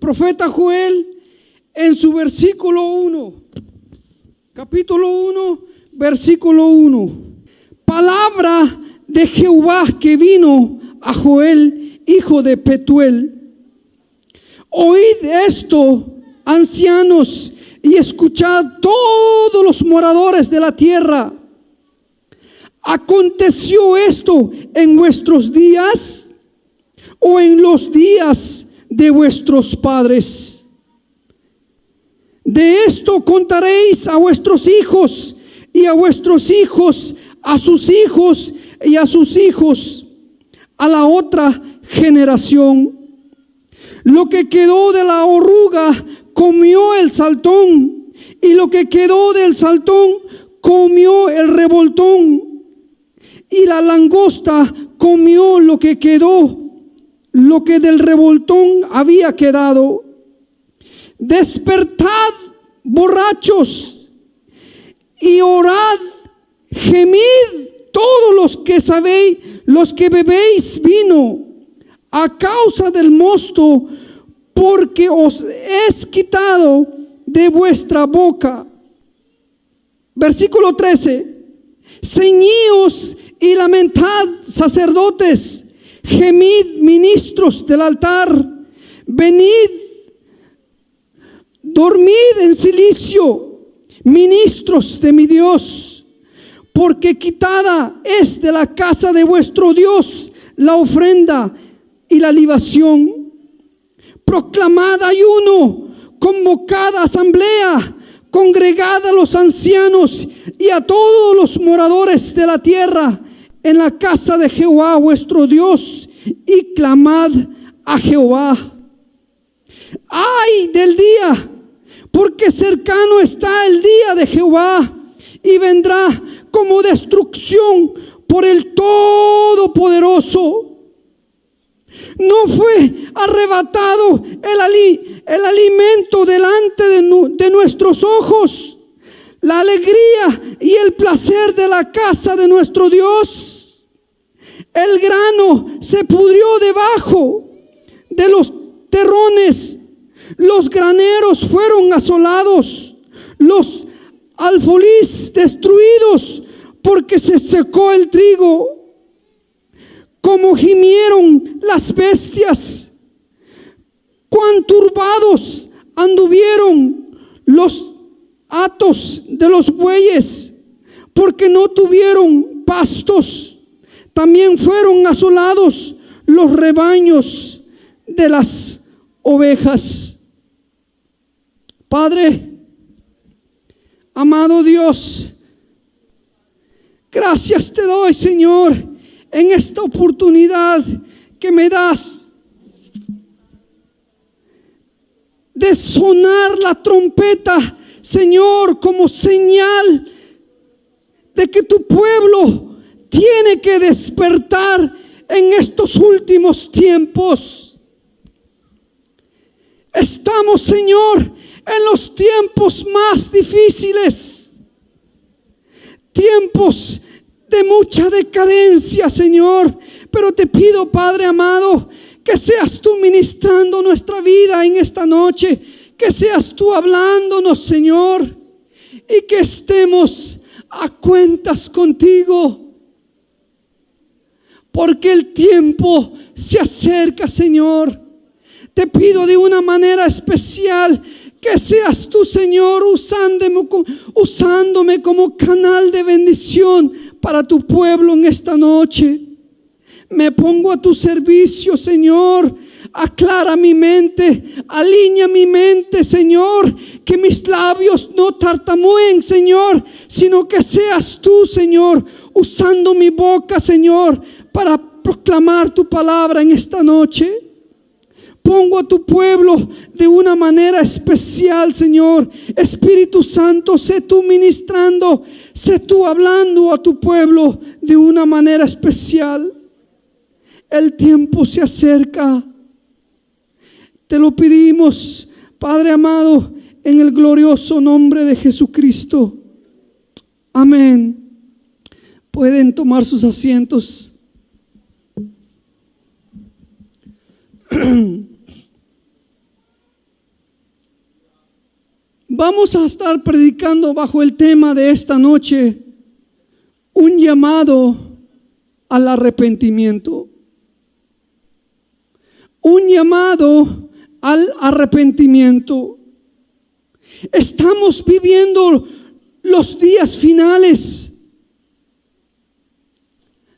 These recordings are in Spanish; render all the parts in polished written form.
Profeta Joel, en su versículo 1, capítulo 1, versículo 1. Palabra de Jehová que vino a Joel, hijo de Petuel. Oíd esto, ancianos, y escuchad todos los moradores de la tierra. ¿Aconteció esto en vuestros días o en los días de vuestros padres? De esto contaréis a vuestros hijos, y a vuestros hijos, a sus hijos y a sus hijos, a la otra generación. Lo que quedó de la oruga comió el saltón, y lo que quedó del saltón comió el revoltón, y la langosta comió lo que quedó, lo que del revoltón había quedado. Despertad, borrachos, y orad, gemid todos los que sabéis, los que bebéis vino, a causa del mosto, porque os es quitado de vuestra boca. Versículo 13. Ceñíos y lamentad, sacerdotes, gemid, ministros del altar, venid, dormid en silicio, ministros de mi Dios, porque quitada es de la casa de vuestro Dios la ofrenda y la libación. Proclamad ayuno, convocad asamblea, congregad a los ancianos y a todos los moradores de la tierra en la casa de Jehová vuestro Dios, y clamad a Jehová. Ay del día, porque cercano está el día de Jehová, y vendrá como destrucción por el Todopoderoso. No fue arrebatado el alimento delante de nuestros ojos, la alegría y el placer de la casa de nuestro Dios. El grano se pudrió debajo de los terrones, los graneros fueron asolados, los alfolís destruidos, porque se secó el trigo. Como gimieron las bestias, cuán turbados anduvieron los hatos de los bueyes, porque no tuvieron pastos. También fueron asolados los rebaños de las ovejas. Padre, amado Dios, gracias te doy, Señor, en esta oportunidad que me das de sonar la trompeta, Señor, como señal de que tu pueblo tiene que despertar en estos últimos tiempos. Estamos, Señor, en los tiempos más difíciles, tiempos de mucha decadencia, Señor, pero te pido, Padre amado, que seas tú ministrando nuestra vida en esta noche, que seas tú hablándonos, Señor, y que estemos a cuentas contigo, porque el tiempo se acerca, Señor. Te pido de una manera especial que seas tú, Señor, usándome como canal de bendición para tu pueblo en esta noche. Me pongo a tu servicio, Señor. Aclara mi mente, alinea mi mente, Señor, que mis labios no tartamudeen, Señor, sino que seas tú, Señor, usando mi boca, Señor, para proclamar tu palabra en esta noche. Pongo a tu pueblo de una manera especial, Señor. Espíritu Santo, sé tú ministrando, sé tú hablando a tu pueblo de una manera especial. El tiempo se acerca. Te lo pedimos, Padre amado, en el glorioso nombre de Jesucristo. Amén. Pueden tomar sus asientos. Vamos a estar predicando bajo el tema de esta noche, un llamado al arrepentimiento. Un llamado al arrepentimiento. Estamos viviendo los días finales,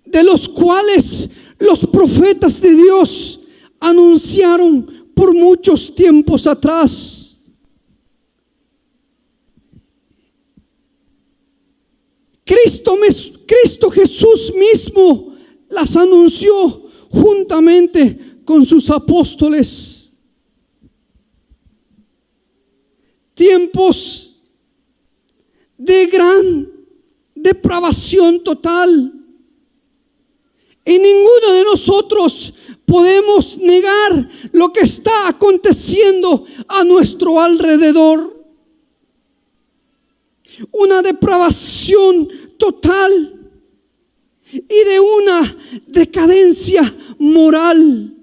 de los cuales los profetas de Dios anunciaron por muchos tiempos atrás. Cristo Jesús mismo las anunció juntamente con sus apóstoles. Tiempos de gran depravación total. Y ninguno de nosotros podemos negar lo que está aconteciendo a nuestro alrededor. Una depravación total y de una decadencia moral.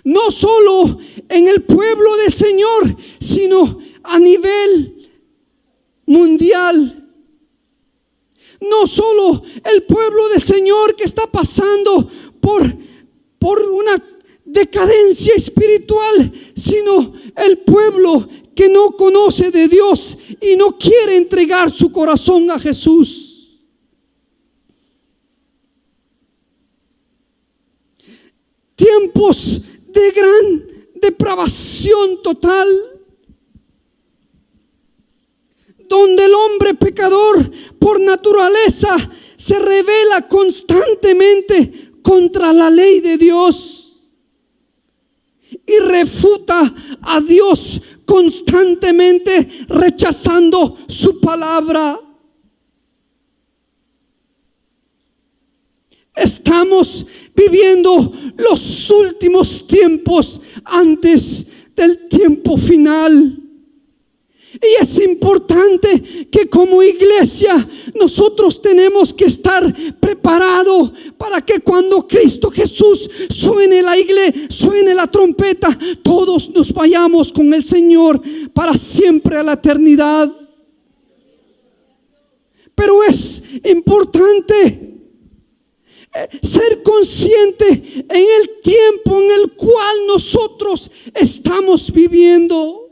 No solo en el pueblo del Señor, sino a nivel mundial. No solo el pueblo del Señor que está pasando por una decadencia espiritual, sino el pueblo que no conoce de Dios y no quiere entregar su corazón a Jesús. Tiempos de gran depravación total, donde el hombre pecador por naturaleza se rebela constantemente contra la ley de Dios y refuta a Dios constantemente, rechazando su palabra. Estamos viviendo los últimos tiempos antes del tiempo final. Y es importante que como iglesia nosotros tenemos que estar preparados para que cuando Cristo Jesús suene la trompeta, todos nos vayamos con el Señor para siempre a la eternidad. Pero es importante ser consciente en el tiempo en el cual nosotros estamos viviendo.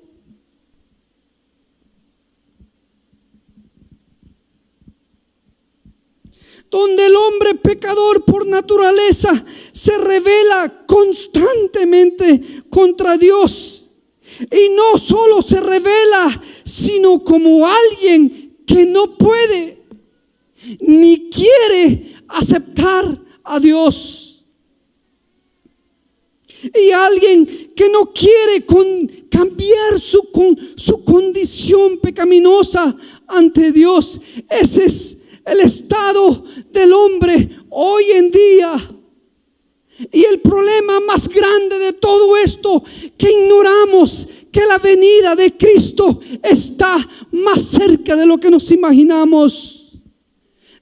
Donde el hombre pecador por naturaleza se revela constantemente contra Dios. Y no solo se revela, sino como alguien que no puede ni quiere aceptar a Dios. Y alguien que no quiere cambiar su condición pecaminosa ante Dios. Ese es el estado del hombre hoy en día. Y el problema más grande de todo esto, que ignoramos que la venida de Cristo está más cerca de lo que nos imaginamos.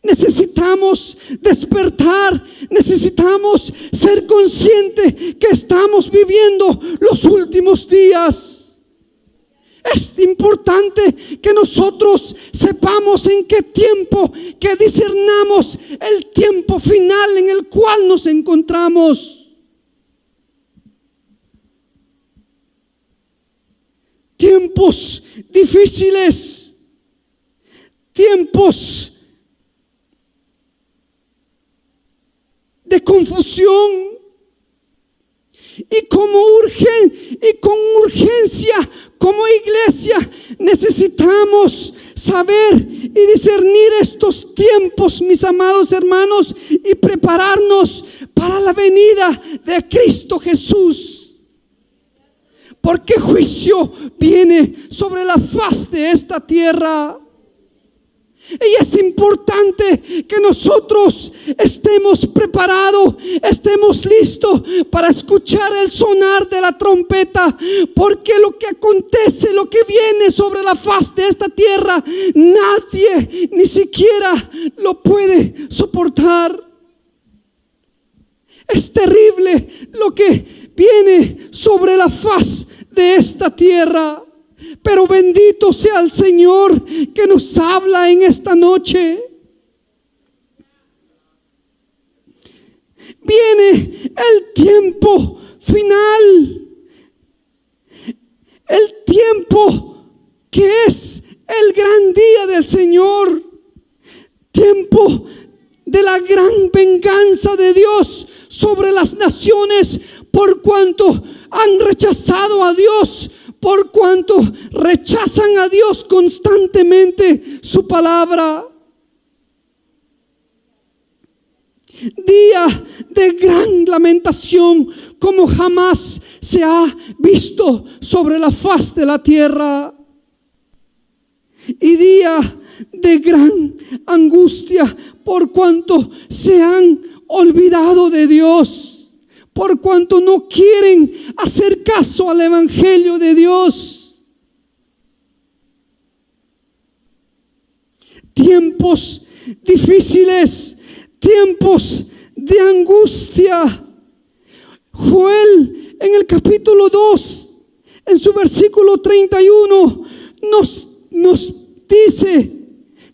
Necesitamos despertar, necesitamos ser conscientes que estamos viviendo los últimos días. Es importante que nosotros sepamos en qué tiempo, que discernamos el tiempo final en el cual nos encontramos. Tiempos difíciles, tiempos de confusión, y con urgencia como iglesia necesitamos saber y discernir estos tiempos, mis amados hermanos, y prepararnos para la venida de Cristo Jesús, porque juicio viene sobre la faz de esta tierra. Y es importante que nosotros estemos preparados, estemos listos para escuchar el sonar de la trompeta, porque lo que acontece, lo que viene sobre la faz de esta tierra, nadie ni siquiera lo puede soportar. Es terrible lo que viene sobre la faz de esta tierra. Pero bendito sea el Señor que nos habla en esta noche. Viene el tiempo final, el tiempo que es el gran día del Señor, tiempo de la gran venganza de Dios sobre las naciones, por cuanto han rechazado a Dios, por cuanto rechazan a Dios constantemente su palabra. Día de gran lamentación como jamás se ha visto sobre la faz de la tierra. Y día de gran angustia por cuanto se han olvidado de Dios, por cuanto no quieren hacer caso al evangelio de Dios. Tiempos difíciles, tiempos de angustia. Joel en el capítulo 2, en su versículo 31, nos dice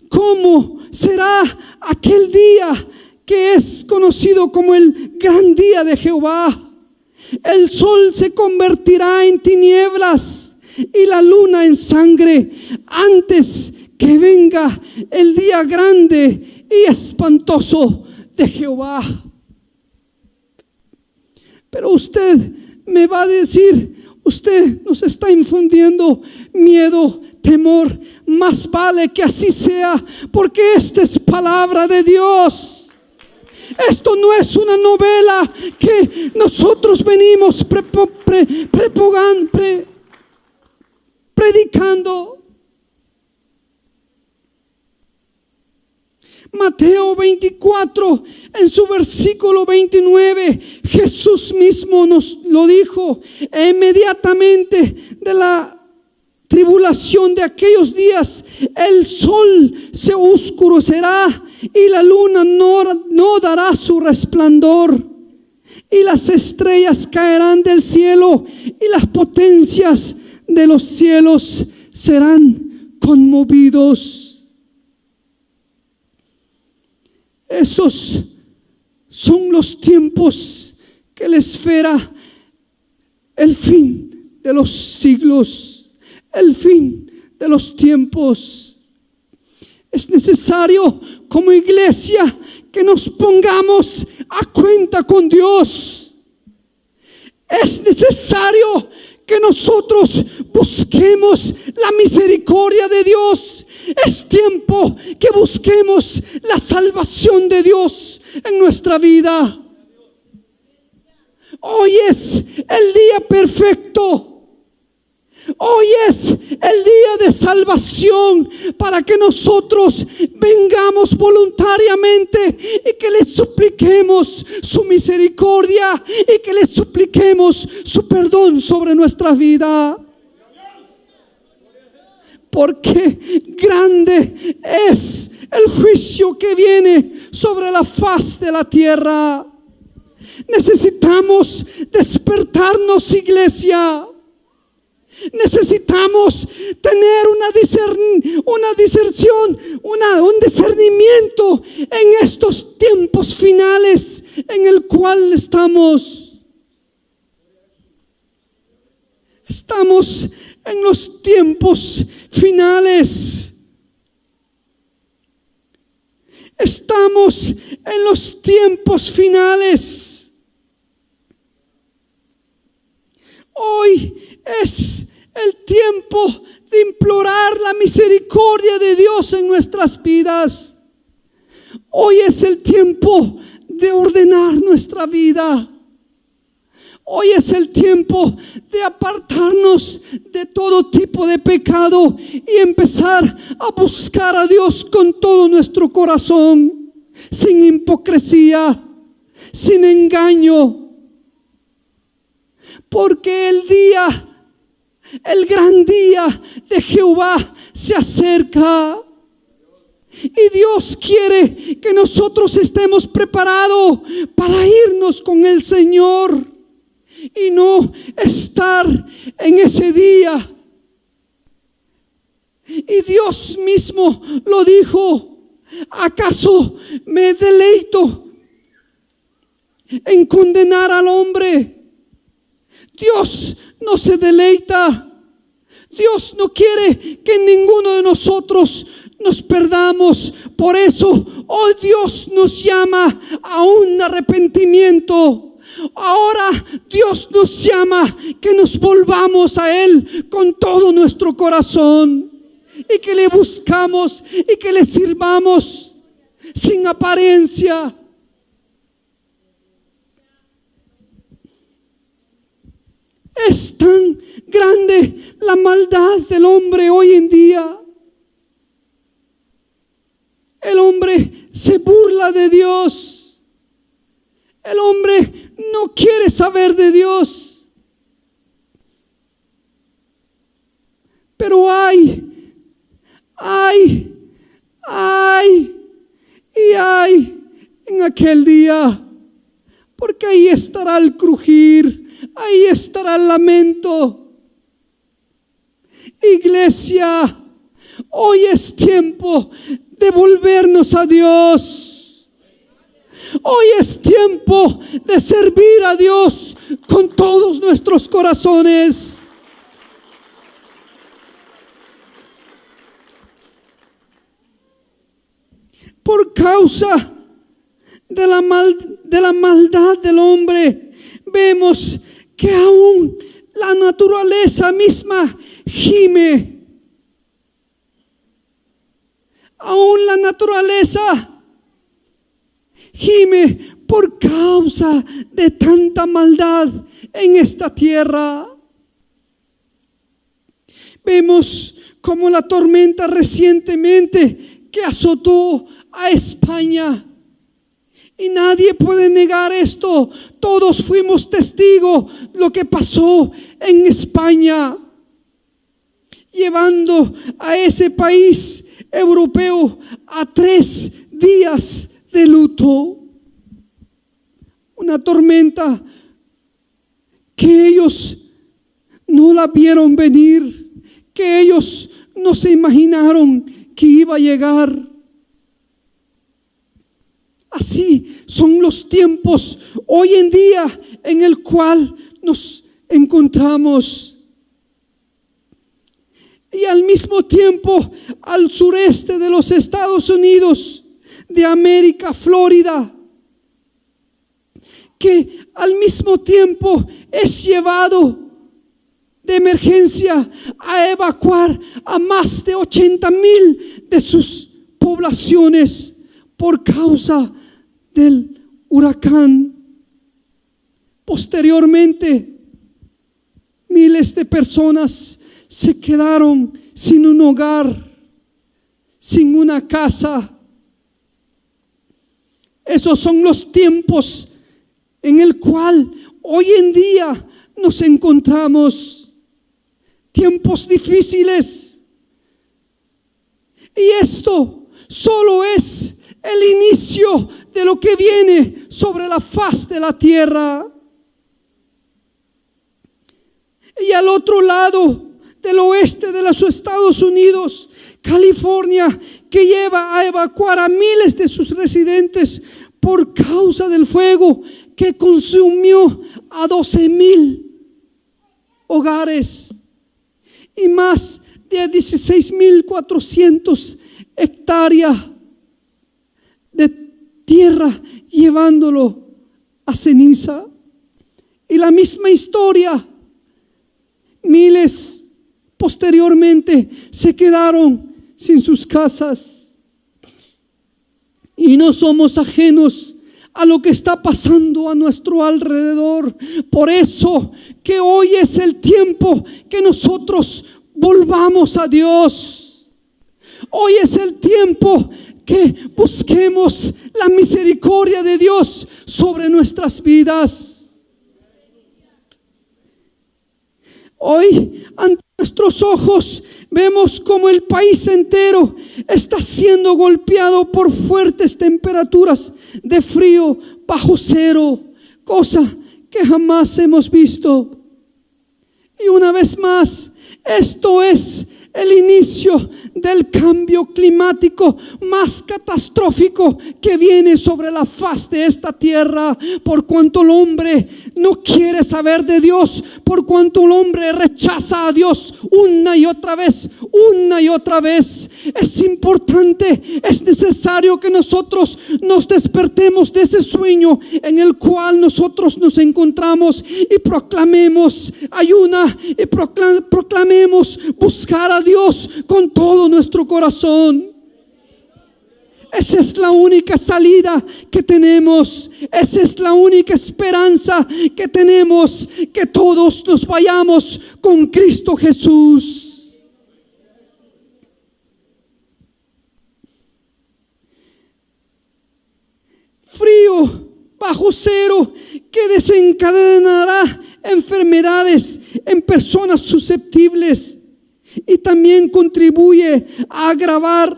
cómo será aquel día que es conocido como el gran día de Jehová. El sol se convertirá en tinieblas y la luna en sangre antes que venga el día grande y espantoso de Jehová. Pero usted me va a decir, usted nos está infundiendo miedo, temor. Más vale que así sea, porque esta es palabra de Dios. Esto no es una novela que nosotros venimos predicando. Mateo 24, en su versículo 29, Jesús mismo nos lo dijo. E inmediatamente de la tribulación de aquellos días, el sol se oscurecerá y la luna no dará su resplandor, y las estrellas caerán del cielo, y las potencias de los cielos serán conmovidos. Esos son los tiempos que le espera el fin de los siglos, el fin de los tiempos. Es necesario como iglesia que nos pongamos a cuenta con Dios. Es necesario que nosotros busquemos la misericordia de Dios. Es tiempo que busquemos la salvación de Dios en nuestra vida. Hoy es el día perfecto. Hoy es el día de salvación para que nosotros vengamos voluntariamente y que le supliquemos su misericordia y que le supliquemos su perdón sobre nuestra vida. Porque grande es el juicio que viene sobre la faz de la tierra. Necesitamos despertarnos, iglesia. Necesitamos tener un discernimiento en estos tiempos finales en el cual estamos. Estamos en los tiempos finales. Estamos en los tiempos finales. Hoy es el tiempo de implorar la misericordia de Dios en nuestras vidas. Hoy es el tiempo de ordenar nuestra vida. Hoy es el tiempo de apartarnos de todo tipo de pecado y empezar a buscar a Dios con todo nuestro corazón, sin hipocresía, sin engaño. Porque el gran día de Jehová se acerca. Y Dios quiere que nosotros estemos preparados para irnos con el Señor. y no estar en ese día. Y Dios mismo lo dijo: ¿acaso me deleito en condenar al hombre? Dios no se deleita. Dios no quiere que ninguno de nosotros nos perdamos. Por eso hoy Dios nos llama a un arrepentimiento. Ahora Dios nos llama que nos volvamos a Él con todo nuestro corazón, y que le buscamos y que le sirvamos sin apariencia. Es tan grande la maldad del hombre hoy en día. El hombre se burla de Dios. El hombre no quiere saber de Dios. Pero hay en aquel día, porque ahí estará el crujir, ahí estará el lamento. Iglesia, hoy es tiempo de volvernos a Dios. Hoy es tiempo de servir a Dios con todos nuestros corazones. Por causa de la maldad del hombre, vemos que aún la naturaleza misma gime. Aún la naturaleza gime por causa de tanta maldad en esta tierra. Vemos como la tormenta recientemente que azotó a España, y nadie puede negar esto. Todos fuimos testigos de lo que pasó en España, llevando a ese país europeo a 3 días de luto. Una tormenta que ellos no la vieron venir, que ellos no se imaginaron que iba a llegar. Así son los tiempos hoy en día en el cual nos encontramos. Y al mismo tiempo, al sureste de los Estados Unidos de América, Florida, que al mismo tiempo es llevado de emergencia a evacuar a más de 80,000 de sus poblaciones por causa del huracán. Posteriormente, miles de personas se quedaron sin un hogar, sin una casa. Esos son los tiempos en el cual hoy en día nos encontramos. Tiempos difíciles. Y esto solo es el inicio de lo que viene sobre la faz de la tierra. Y al otro lado del oeste de los Estados Unidos, California, que lleva a evacuar a miles de sus residentes por causa del fuego que consumió a 12,000 hogares y más de 16,400 hectáreas de tierra, llevándolo a ceniza. Y la misma historia, miles posteriormente se quedaron sin sus casas. Y no somos ajenos a lo que está pasando a nuestro alrededor. Por eso que hoy es el tiempo que nosotros volvamos a Dios. Hoy es el tiempo que busquemos la misericordia de Dios sobre nuestras vidas. Hoy, ante nuestros ojos, vemos como el país entero está siendo golpeado por fuertes temperaturas de frío bajo cero, cosa que jamás hemos visto. Y una vez más, esto es el inicio del cambio climático más catastrófico que viene sobre la faz de esta tierra, por cuanto el hombre no quiere saber de Dios, por cuanto el hombre rechaza a Dios una y otra vez. Es importante, es necesario que nosotros nos despertemos de ese sueño en el cual nosotros nos encontramos y proclamemos ayuno y proclamemos buscar a Dios con todo nuestro corazón. Esa es la única salida que tenemos. Esa es la única esperanza que tenemos, que todos nos vayamos con Cristo Jesús. Frío bajo cero que desencadenará enfermedades en personas susceptibles y también contribuye a agravar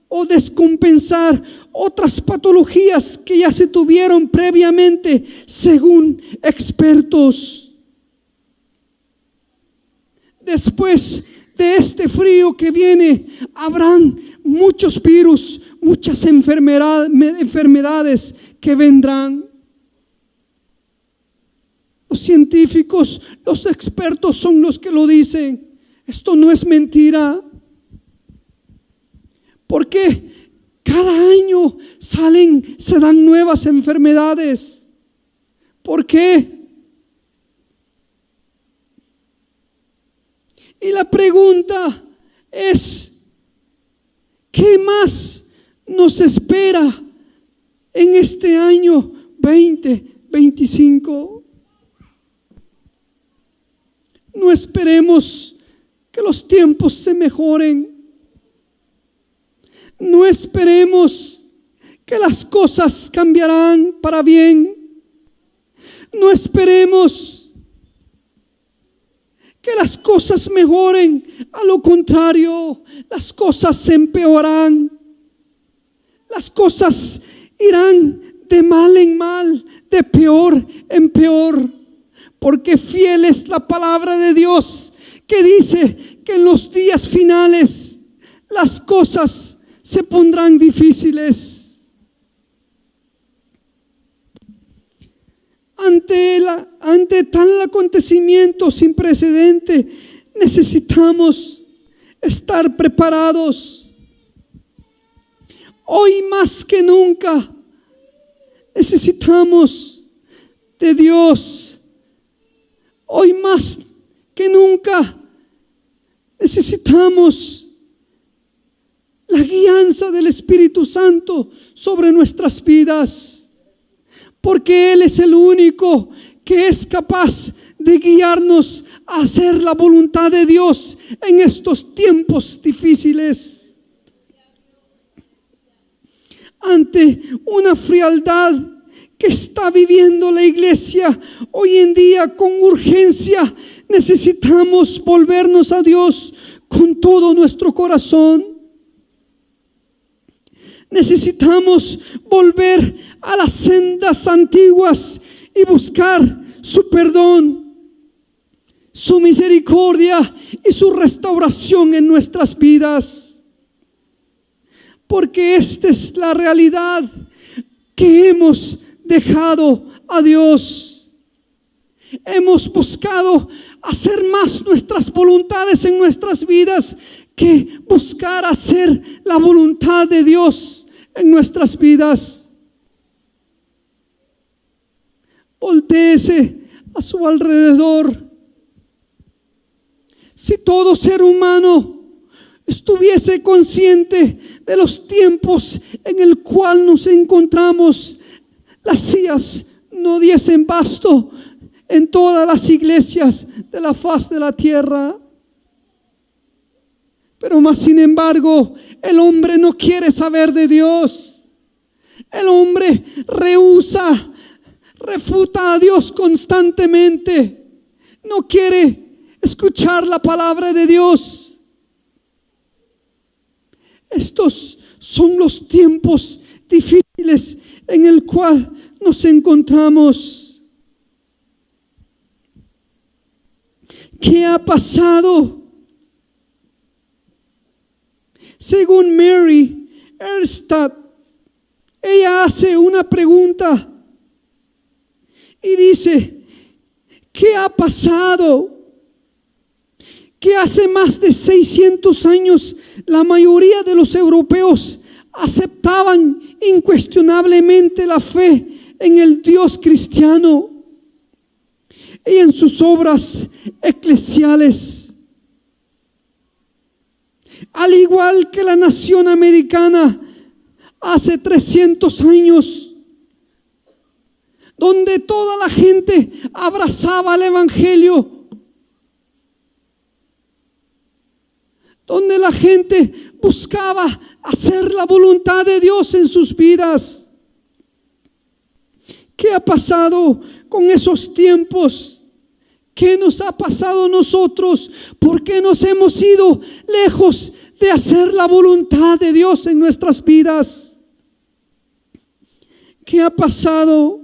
o descompensar otras patologías que ya se tuvieron previamente, según expertos. Después de este frío que viene, habrán muchos virus, muchas enfermedades que vendrán. Los científicos, los expertos son los que lo dicen. Esto no es mentira. Porque cada año se dan nuevas enfermedades. ¿Por qué? Y la pregunta es, ¿qué más nos espera en este año 2025? No esperemos que los tiempos se mejoren. No esperemos que las cosas cambiarán para bien. No esperemos que las cosas mejoren. A lo contrario, las cosas se empeorarán. Las cosas irán de mal en mal, de peor en peor. Porque fiel es la palabra de Dios, que dice que en los días finales las cosas se pondrán difíciles. Ante tal acontecimiento sin precedente, necesitamos estar preparados. Hoy más que nunca necesitamos de Dios. Hoy más que nunca necesitamos la guianza del Espíritu Santo sobre nuestras vidas, porque Él es el único que es capaz de guiarnos a hacer la voluntad de Dios en estos tiempos difíciles. Ante una frialdad que está viviendo la iglesia hoy en día con urgencia, necesitamos volvernos a Dios con todo nuestro corazón. Necesitamos volver a las sendas antiguas y buscar su perdón, su misericordia y su restauración en nuestras vidas. Porque esta es la realidad, que hemos dejado a Dios. Hemos buscado hacer más nuestras voluntades en nuestras vidas que buscar hacer la voluntad de Dios en nuestras vidas. Voltéese a su alrededor. Si todo ser humano estuviese consciente de los tiempos en el cual nos encontramos, las sillas no diesen basto en todas las iglesias de la faz de la tierra. Pero más sin embargo, el hombre no quiere saber de Dios. El hombre rehúsa, refuta a Dios constantemente. No quiere escuchar la palabra de Dios. Estos son los tiempos difíciles en el cual nos encontramos. ¿Qué ha pasado? Según Mary Ehrstadt, ella hace una pregunta y dice: ¿qué ha pasado? Que hace más de 600 años la mayoría de los europeos aceptaban incuestionablemente la fe en el Dios cristiano y en sus obras eclesiales. Al igual que la nación americana hace 300 años, donde toda la gente abrazaba el evangelio, donde la gente buscaba hacer la voluntad de Dios en sus vidas. ¿Qué ha pasado con esos tiempos? ¿Qué nos ha pasado a nosotros? ¿Por qué nos hemos ido lejos de hacer la voluntad de Dios en nuestras vidas? ¿Qué ha pasado?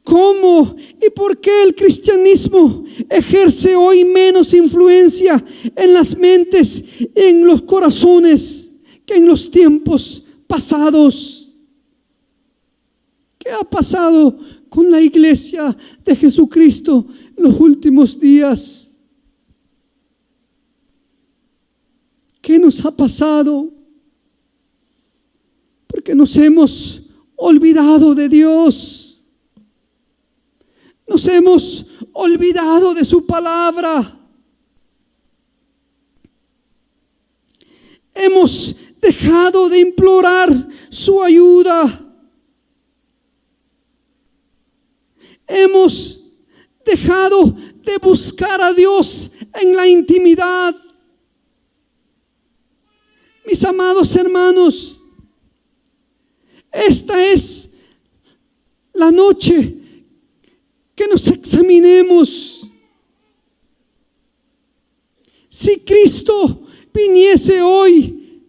¿Cómo y por qué el cristianismo ejerce hoy menos influencia en las mentes y en los corazones que en los tiempos pasados? ¿Qué ha pasado con la iglesia de Jesucristo en los últimos días? ¿Qué nos ha pasado? Porque nos hemos olvidado de Dios. Nos hemos olvidado de su palabra. Hemos dejado de implorar su ayuda. Hemos dejado de buscar a Dios en la intimidad. Mis amados hermanos, esta es la noche que nos examinemos. Si Cristo viniese hoy,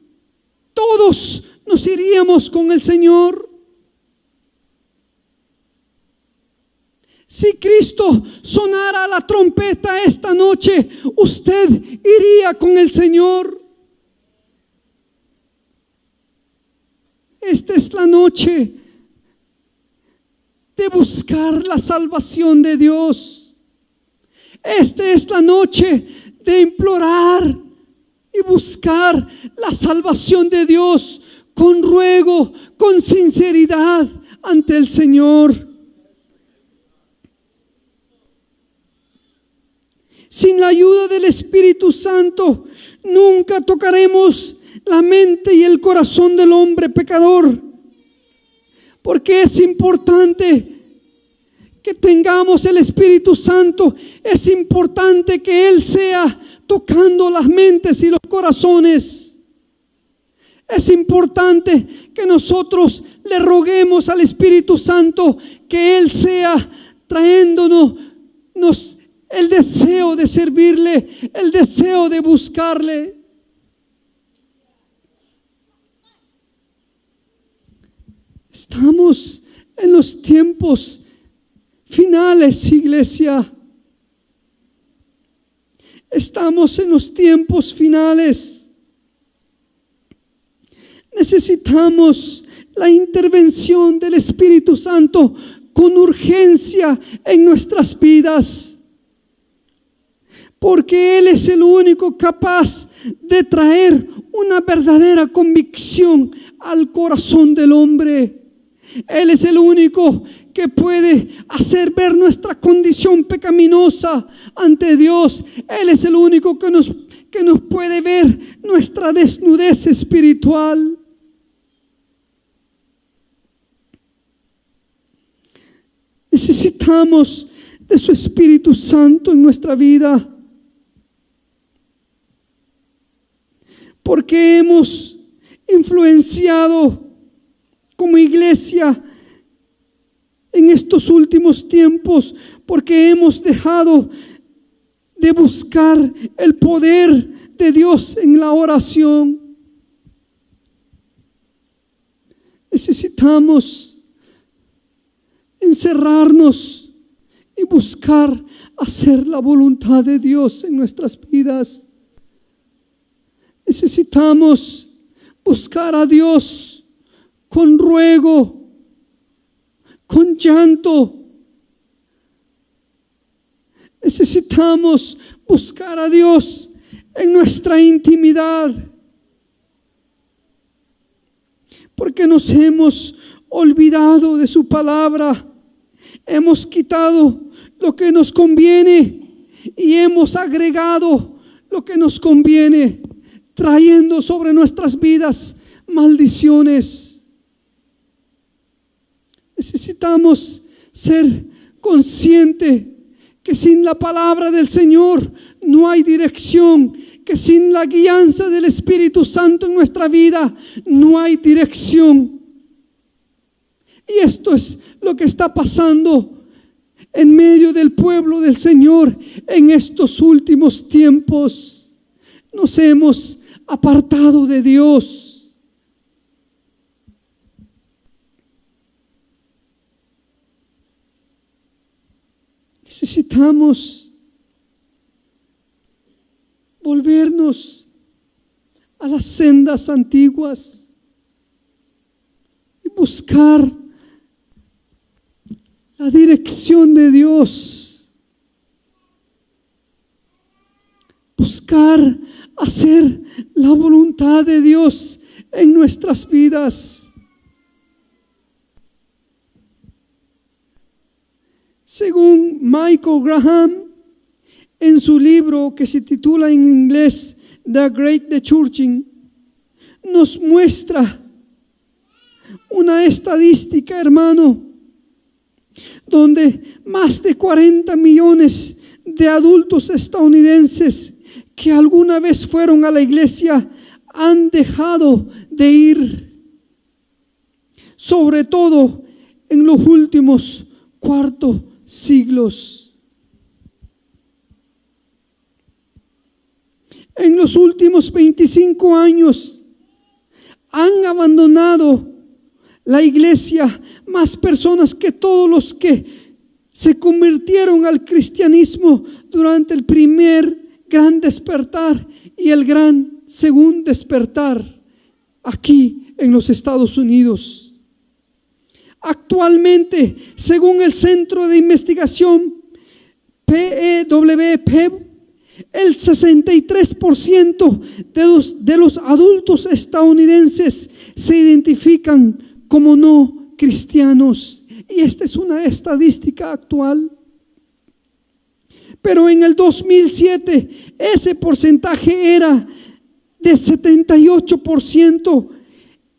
todos nos iríamos con el Señor. Si Cristo sonara la trompeta esta noche, usted iría con el Señor. Esta es la noche de buscar la salvación de Dios. Esta es la noche de implorar y buscar la salvación de Dios con ruego, con sinceridad ante el Señor. Sin la ayuda del Espíritu Santo, nunca tocaremos la mente y el corazón del hombre pecador. Porque es importante que tengamos el Espíritu Santo. Es importante que Él sea tocando las mentes y los corazones. Es importante que nosotros le roguemos al Espíritu Santo que Él sea trayéndonos el deseo de servirle, el deseo de buscarle. Estamos en los tiempos finales, iglesia. Estamos en los tiempos finales. Necesitamos la intervención del Espíritu Santo con urgencia en nuestras vidas. Porque Él es el único capaz de traer una verdadera convicción al corazón del hombre. Él es el único que puede hacer ver nuestra condición pecaminosa ante Dios. Él es el único que nos puede ver nuestra desnudez espiritual. Necesitamos de su Espíritu Santo en nuestra vida. Porque hemos influenciado como iglesia en estos últimos tiempos, porque hemos dejado de buscar el poder de Dios en la oración. Necesitamos encerrarnos y buscar hacer la voluntad de Dios en nuestras vidas. Necesitamos buscar a Dios con ruego, con llanto. Necesitamos buscar a Dios en nuestra intimidad, porque nos hemos olvidado de su palabra. Hemos quitado lo que nos conviene y hemos agregado lo que nos conviene, trayendo sobre nuestras vidas maldiciones. Necesitamos ser conscientes que sin la palabra del Señor no hay dirección, que sin la guianza del Espíritu Santo en nuestra vida no hay dirección. Y esto es lo que está pasando en medio del pueblo del Señor en estos últimos tiempos. Nos hemos apartado de Dios. Necesitamos volvernos a las sendas antiguas y buscar la dirección de Dios, buscar hacer la voluntad de Dios en nuestras vidas. Según Michael Graham, en su libro que se titula en inglés The Great Dechurching, nos muestra una estadística, hermano, donde más de 40 millones de adultos estadounidenses que alguna vez fueron a la iglesia han dejado de ir, sobre todo en los últimos 4 siglos. En los últimos 25 años han abandonado la iglesia más personas que todos los que se convirtieron al cristianismo durante el primer gran despertar y el gran segundo despertar aquí en los Estados Unidos. Actualmente, según el Centro de Investigación PEWP, el 63% de los adultos estadounidenses se identifican como no cristianos, y esta es una estadística actual. Pero en el 2007 ese porcentaje era de 78%,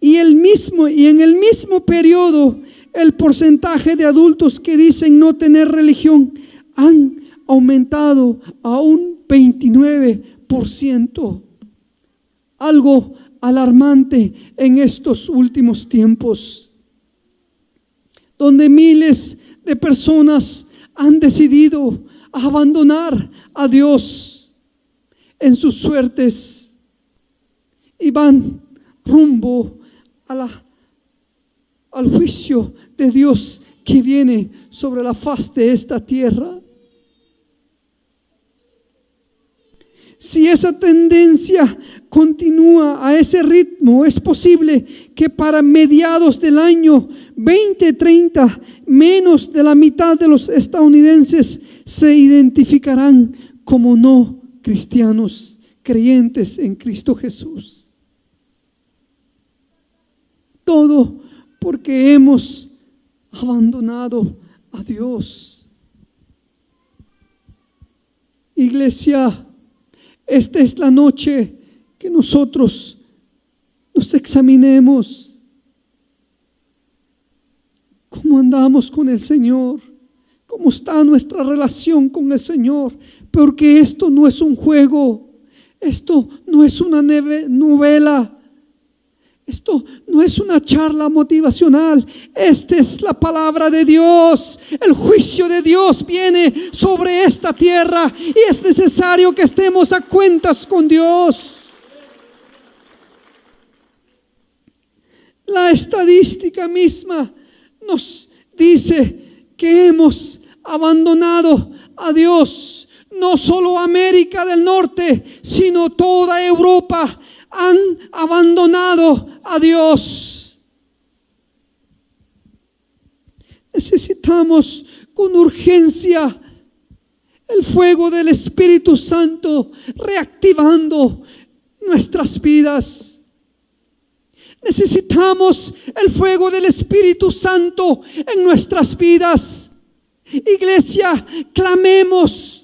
y en el mismo periodo el porcentaje de adultos que dicen no tener religión han aumentado a un 29%. Algo alarmante en estos últimos tiempos, donde miles de personas han decidido abandonar a Dios en sus suertes y van rumbo al juicio de Dios que viene sobre la faz de esta tierra. Si esa tendencia continúa a ese ritmo, es posible que para mediados del año 2030 menos de la mitad de los estadounidenses se identificarán como no cristianos, creyentes en Cristo Jesús. Todo porque hemos abandonado a Dios. Iglesia, esta es la noche que nosotros nos examinemos. ¿Cómo andamos con el Señor? ¿Cómo está nuestra relación con el Señor? Porque esto no es un juego, esto no es una novela, esto no es una charla motivacional. Esta es la palabra de Dios. El juicio de Dios viene sobre esta tierra y es necesario que estemos a cuentas con Dios. La estadística misma nos dice que hemos abandonado a Dios. No solo América del Norte, sino toda Europa han abandonado a Dios. Necesitamos con urgencia el fuego del Espíritu Santo reactivando nuestras vidas. Necesitamos el fuego del Espíritu Santo en nuestras vidas. Iglesia, clamémosle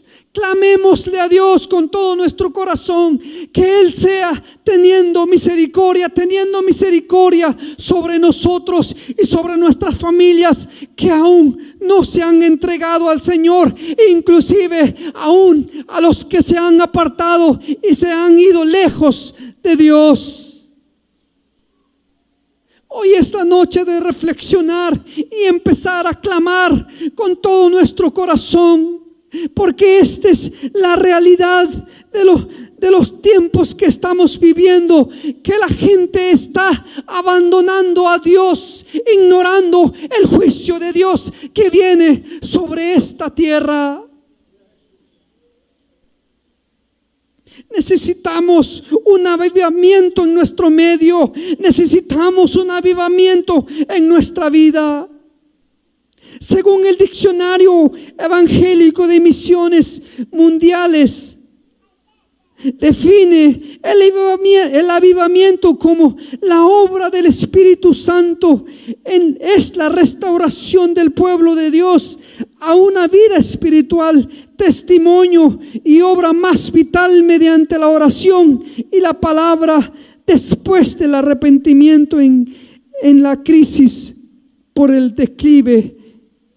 a Dios con todo nuestro corazón, que Él sea teniendo misericordia sobre nosotros y sobre nuestras familias que aún no se han entregado al Señor, inclusive aún a los que se han apartado y se han ido lejos de Dios. Hoy es la noche de reflexionar y empezar a clamar con todo nuestro corazón, porque esta es la realidad de los tiempos que estamos viviendo, que la gente está abandonando a Dios, ignorando el juicio de Dios que viene sobre esta tierra. Necesitamos un avivamiento en nuestro medio. Necesitamos un avivamiento en nuestra vida. Según el Diccionario Evangélico de Misiones Mundiales, define el avivamiento como la obra del Espíritu Santo. Es la restauración del pueblo de Dios a una vida espiritual, testimonio y obra más vital mediante la oración y la palabra después del arrepentimiento en la crisis por el declive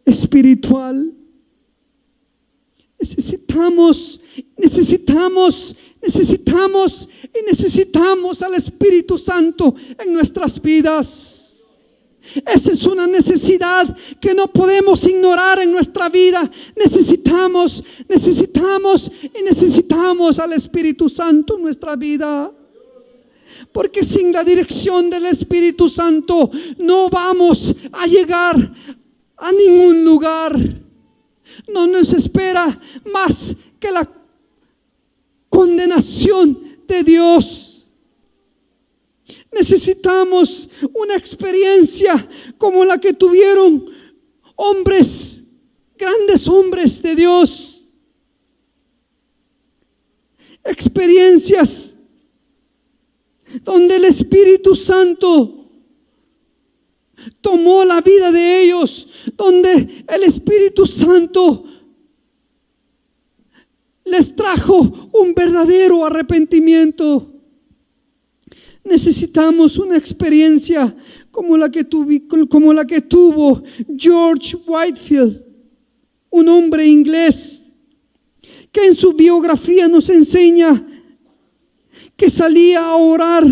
espiritual. Necesitamos al Espíritu Santo en nuestras vidas. Esa es una necesidad que no podemos ignorar en nuestra vida. Necesitamos al Espíritu Santo en nuestra vida. Porque sin la dirección del Espíritu Santo no vamos a llegar a ningún lugar. No nos espera más que la condenación de Dios. Necesitamos una experiencia como la que tuvieron grandes hombres de Dios. Experiencias donde el Espíritu Santo tomó la vida de ellos, donde el Espíritu Santo les trajo un verdadero arrepentimiento. Necesitamos una experiencia como la que tuvo George Whitefield, un hombre inglés que en su biografía nos enseña que salía a orar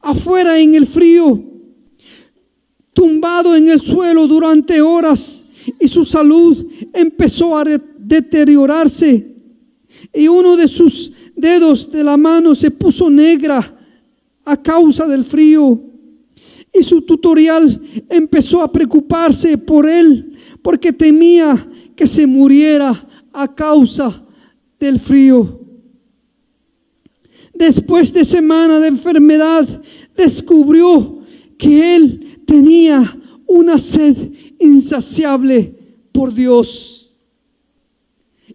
afuera en el frío, tumbado en el suelo durante horas, y su salud empezó a deteriorarse y uno de sus dedos de la mano se puso negra a causa del frío, y su tutorial empezó a preocuparse por él porque temía que se muriera a causa del frío. Después de semana de enfermedad, descubrió que él tenía una sed insaciable por Dios.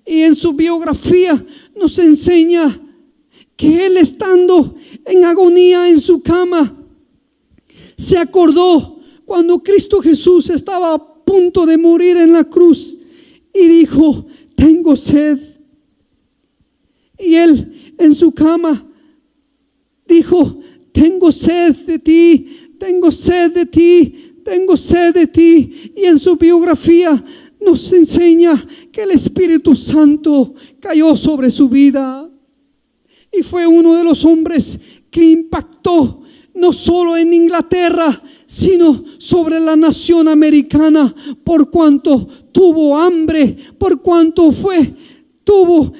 Y en su biografía nos enseña que él, estando en agonía en su cama, se acordó cuando Cristo Jesús estaba a punto de morir en la cruz y dijo: tengo sed. Y él en su cama dijo: tengo sed de ti, tengo sed de ti, tengo sed de ti. Y en su biografía nos enseña que el Espíritu Santo cayó sobre su vida. Y fue uno de los hombres que impactó no solo en Inglaterra, sino sobre la nación americana, por cuanto tuvo hambre, por cuanto tuvo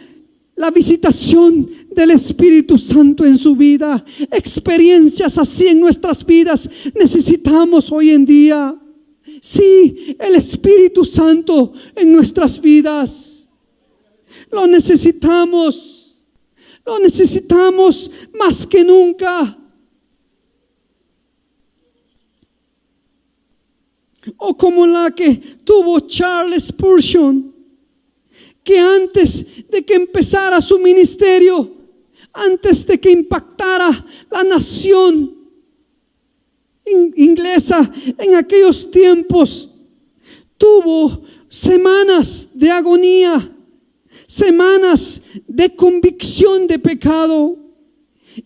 la visitación del Espíritu Santo en su vida. Experiencias así en nuestras vidas necesitamos hoy en día. Sí, el Espíritu Santo en nuestras vidas. Lo necesitamos más que nunca. O como la que tuvo Charles Spurgeon, que antes de que empezara su ministerio, antes de que impactara la nación inglesa en aquellos tiempos, tuvo semanas de agonía, semanas de convicción de pecado.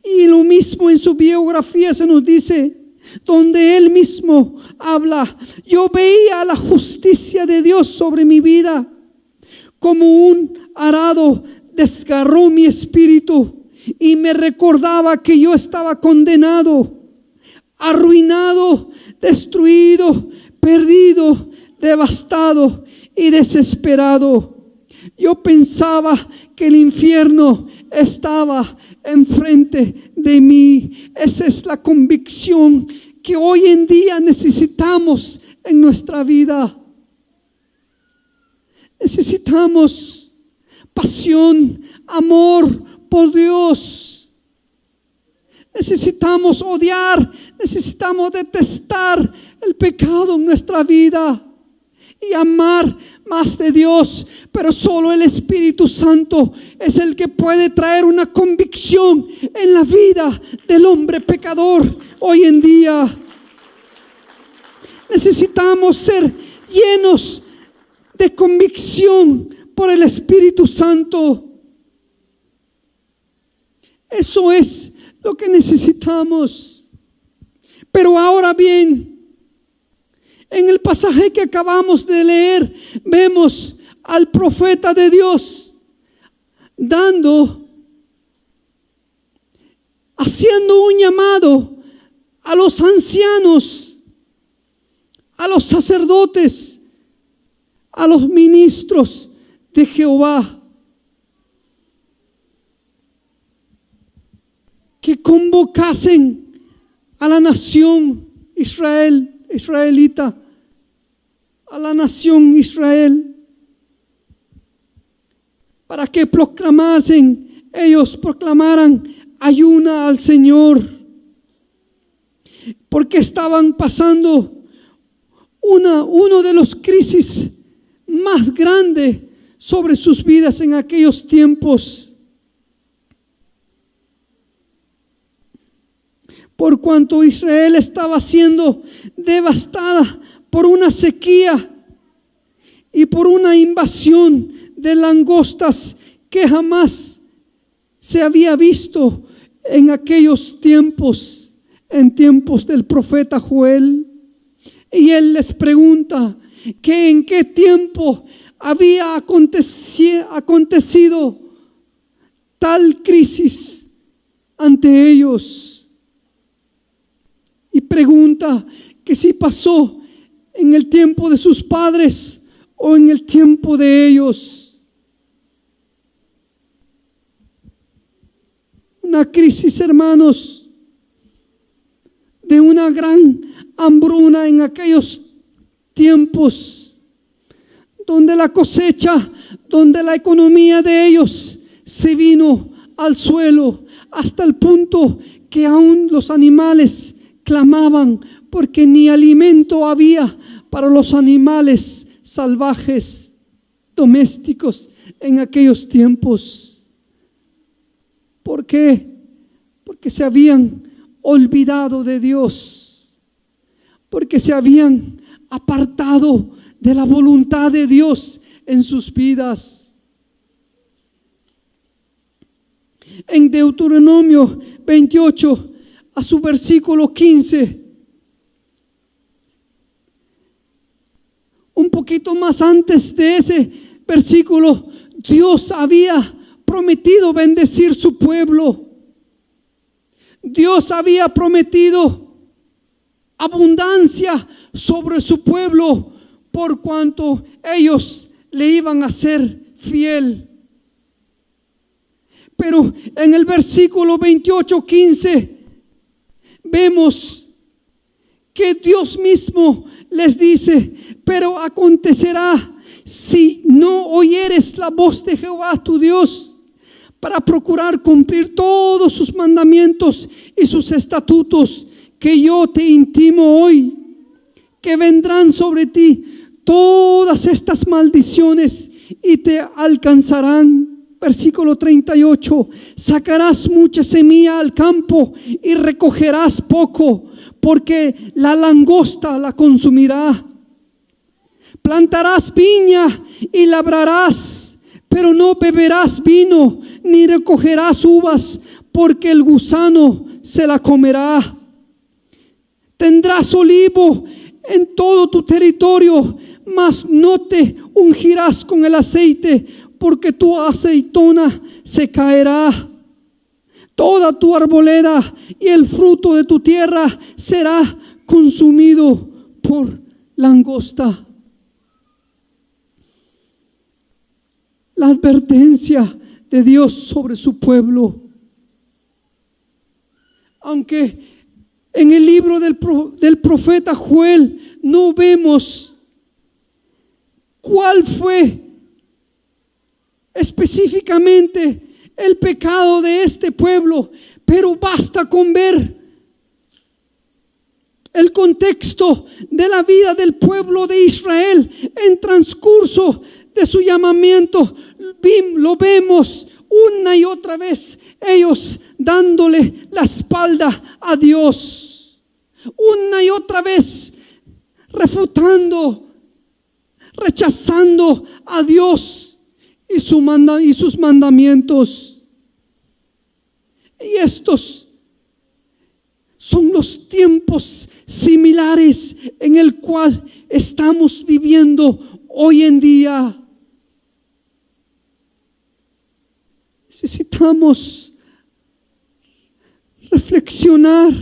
Y lo mismo en su biografía se nos dice, donde él mismo habla: yo veía la justicia de Dios sobre mi vida, como un arado desgarró mi espíritu y me recordaba que yo estaba condenado, arruinado, destruido, perdido, devastado y desesperado. Yo pensaba que el infierno estaba enfrente de mí. Esa es la convicción que hoy en día necesitamos en nuestra vida. Necesitamos pasión, amor por Dios. Necesitamos odiar, necesitamos detestar el pecado en nuestra vida y amar más de Dios. Pero solo el Espíritu Santo es el que puede traer una convicción en la vida del hombre pecador hoy en día. Necesitamos ser llenos de convicción por el Espíritu Santo. Eso es lo que necesitamos. Pero ahora bien, en el pasaje que acabamos de leer, vemos al profeta de Dios haciendo un llamado a los ancianos, a los sacerdotes, a los ministros de Jehová, que convocasen a la nación israelita, a la nación Israel, para que ellos proclamaran ayuna al Señor, porque estaban pasando uno de los crisis más grandes sobre sus vidas en aquellos tiempos. Por cuanto Israel estaba siendo devastada por una sequía y por una invasión de langostas que jamás se había visto en aquellos tiempos, en tiempos del profeta Joel. Y él les pregunta que en qué tiempo había acontecido tal crisis ante ellos. Y pregunta que si pasó en el tiempo de sus padres o en el tiempo de ellos. Una crisis, hermanos, de una gran hambruna en aquellos tiempos, donde la cosecha, donde la economía de ellos se vino al suelo, hasta el punto que aún los animales clamaban porque ni alimento había para los animales salvajes domésticos en aquellos tiempos. ¿Por qué? Porque se habían olvidado de Dios, porque se habían apartado de la voluntad de Dios en sus vidas. En Deuteronomio 28, a su versículo 15, un poquito más antes de ese versículo, Dios había prometido bendecir su pueblo. Dios había prometido abundancia sobre su pueblo por cuanto ellos le iban a ser fiel. Pero en el versículo 28:15 vemos que Dios mismo les dice: pero acontecerá, si no oyeres la voz de Jehová tu Dios, para procurar cumplir todos sus mandamientos y sus estatutos que yo te intimo hoy, que vendrán sobre ti todas estas maldiciones y te alcanzarán. Versículo 38: sacarás mucha semilla al campo y recogerás poco, porque la langosta la consumirá. Plantarás viña y labrarás, pero no beberás vino, ni recogerás uvas, porque el gusano se la comerá. Tendrás olivo en todo tu territorio, mas no te ungirás con el aceite, porque tu aceituna se caerá. Toda tu arboleda y el fruto de tu tierra será consumido por langosta. La advertencia de Dios sobre su pueblo. Aunque en el libro del profeta Joel no vemos cuál fue específicamente el pecado de este pueblo, pero basta con ver el contexto de la vida del pueblo de Israel en transcurso de su llamamiento. Lo vemos una y otra vez, ellos dándole la espalda a Dios, una y otra vez refutando, rechazando a Dios y sus mandamientos. Y estos son los tiempos similares en el cual estamos viviendo hoy en día. Necesitamos reflexionar.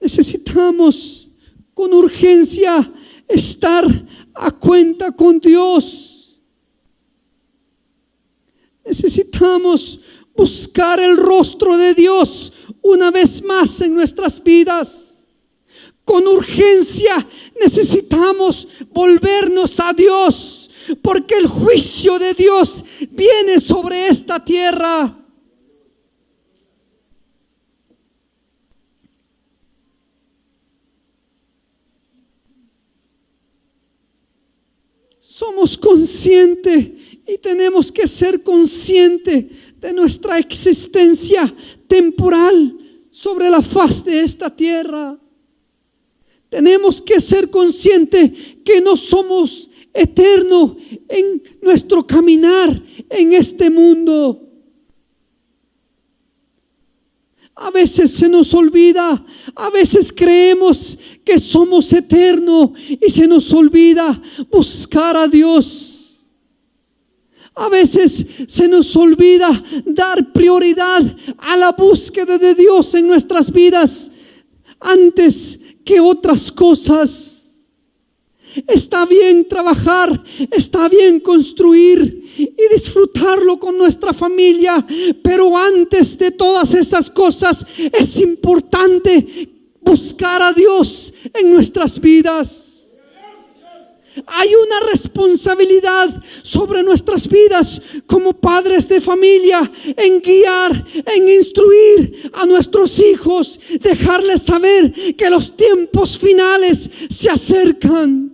Necesitamos con urgencia estar a cuenta con Dios. Necesitamos buscar el rostro de Dios una vez más en nuestras vidas. Con urgencia necesitamos volvernos a Dios, porque el juicio de Dios viene sobre esta tierra. Somos conscientes y tenemos que ser conscientes de nuestra existencia temporal sobre la faz de esta tierra. Tenemos que ser conscientes que no somos eternos en nuestro caminar en este mundo. A veces se nos olvida, a veces creemos que somos eternos y se nos olvida buscar a Dios. A veces se nos olvida dar prioridad a la búsqueda de Dios en nuestras vidas antes que otras cosas. Está bien trabajar, está bien construir y disfrutarlo con nuestra familia, pero antes de todas esas cosas es importante buscar a Dios en nuestras vidas. Hay una responsabilidad sobre nuestras vidas como padres de familia en guiar, en instruir a nuestros hijos, dejarles saber que los tiempos finales se acercan.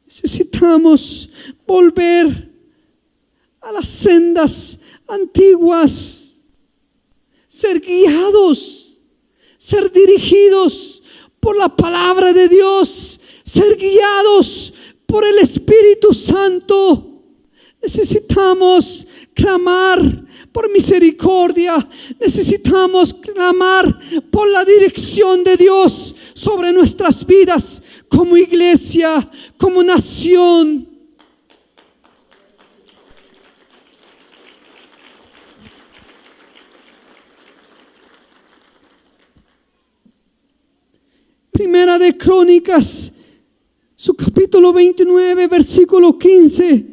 Necesitamos volver a las sendas antiguas, ser guiados, ser dirigidos por la palabra de Dios, ser guiados por el Espíritu Santo. Necesitamos clamar por misericordia, necesitamos clamar por la dirección de Dios sobre nuestras vidas como iglesia, como nación. Primera de Crónicas, su capítulo 29, versículo 15,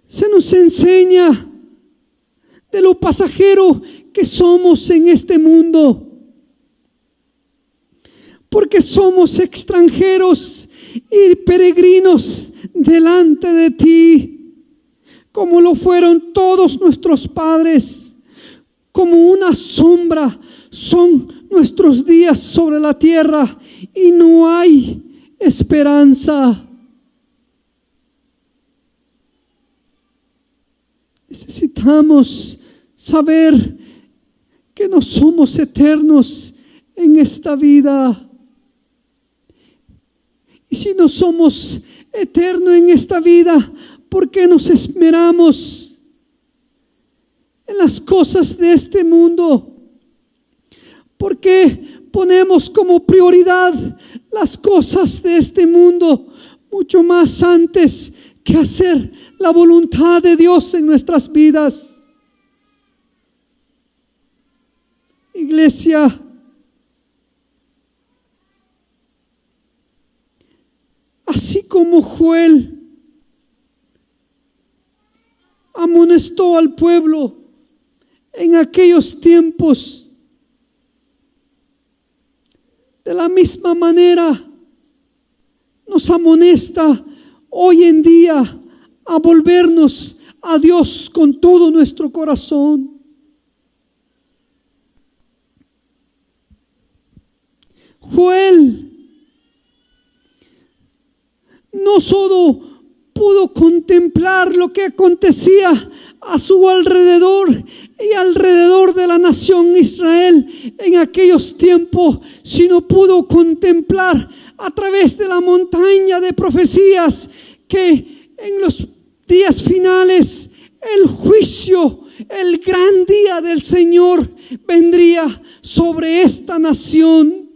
se nos enseña de lo pasajero que porque somos en este mundo, porque somos extranjeros y peregrinos delante de ti, como lo fueron todos nuestros padres. Como una sombra son nuestros días sobre la tierra y no hay esperanza. Necesitamos saber que no somos eternos en esta vida. Y si no somos eternos en esta vida, ¿por qué nos esmeramos en las cosas de este mundo? ¿Por qué ponemos como prioridad las cosas de este mundo mucho más antes que hacer la voluntad de Dios en nuestras vidas? Iglesia, así como Joel amonestó al pueblo en aquellos tiempos, de la misma manera nos amonesta hoy en día a volvernos a Dios con todo nuestro corazón. Joel no solo pudo contemplar lo que acontecía a su alrededor y alrededor de la nación Israel en aquellos tiempos, sino pudo contemplar a través de la montaña de profecías que en los días finales el juicio, el gran día del Señor vendría sobre esta nación.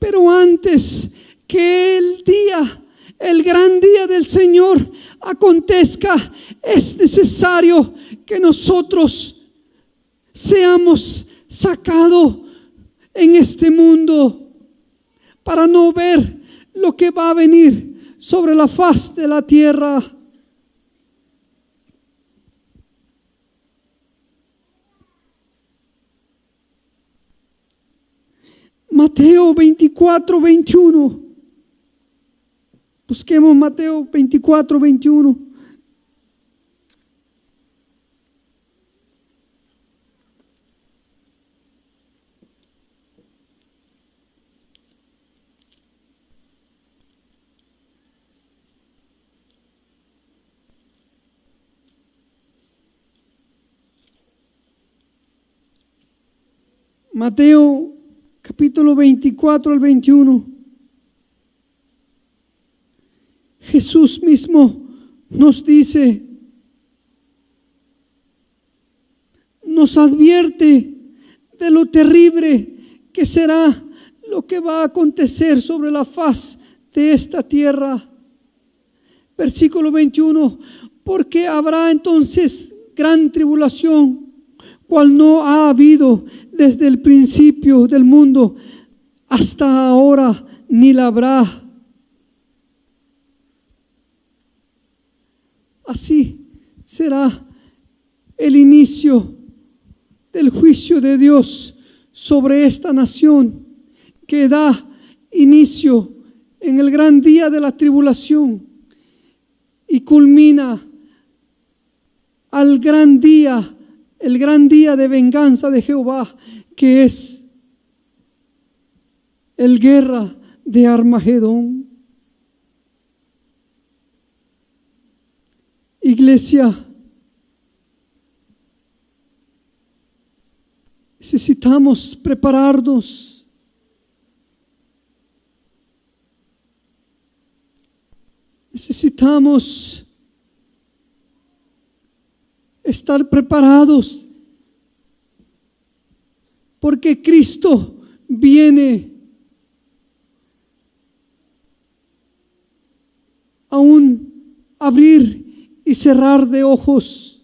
Pero antes que el gran día del Señor acontezca, es necesario que nosotros seamos sacados en este mundo para no ver lo que va a venir sobre la faz de la tierra. Mateo 24, 21. Busquemos Mateo 24, 21. Mateo capítulo 24 al 21. Jesús mismo nos dice, nos advierte de lo terrible que será lo que va a acontecer sobre la faz de esta tierra. Versículo 21, porque habrá entonces gran tribulación, cual no ha habido desde el principio del mundo hasta ahora, ni la habrá. Así será el inicio del juicio de Dios sobre esta nación, que da inicio en el gran día de la tribulación y culmina al gran día, el gran día de venganza de Jehová, que es el guerra de Armagedón. Iglesia, necesitamos prepararnos. Necesitamos estar preparados, porque Cristo viene a un abrir y cerrar de ojos.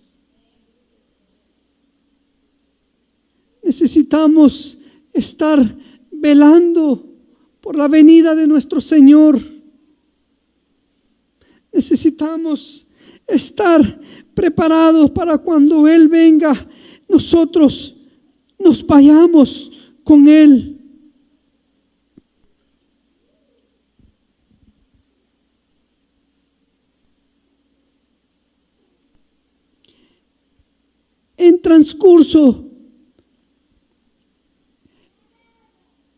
Necesitamos estar velando por la venida de nuestro Señor. Necesitamos estar preparados para cuando Él venga, nosotros nos vayamos con Él. En transcurso,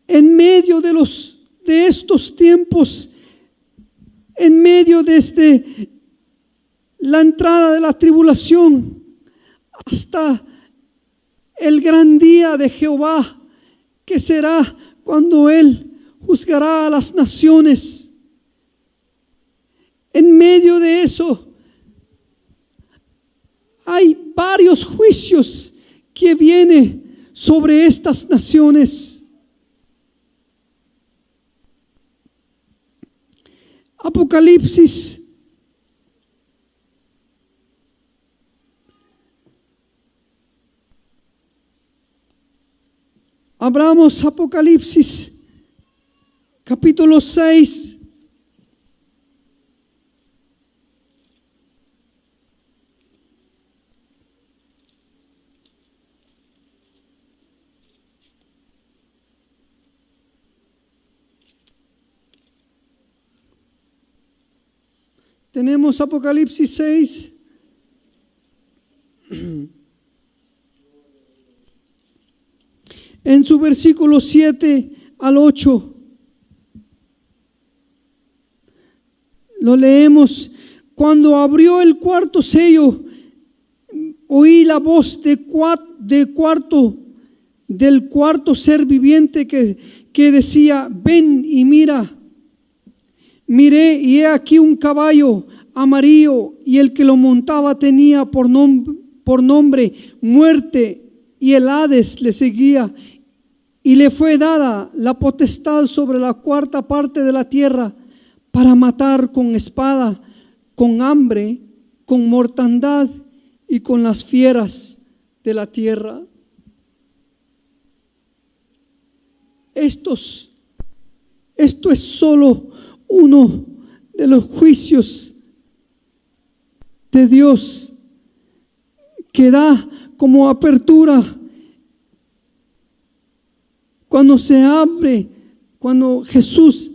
en medio de estos tiempos, en medio desde la entrada de la tribulación hasta el gran día de Jehová, que será cuando Él juzgará a las naciones. En medio de eso hay varios juicios que vienen sobre estas naciones. Apocalipsis abramos Apocalipsis capítulo 6. Tenemos Apocalipsis 6. En su versículo 7 al 8. Lo leemos. Cuando abrió el cuarto sello, oí la voz del cuarto ser viviente que decía: ven y mira. Miré y he aquí un caballo amarillo, y el que lo montaba tenía por nombre Muerte, y el Hades le seguía, y le fue dada la potestad sobre la cuarta parte de la tierra para matar con espada, con hambre, con mortandad y con las fieras de la tierra. Esto es solo uno de los juicios de Dios que da como apertura cuando Jesús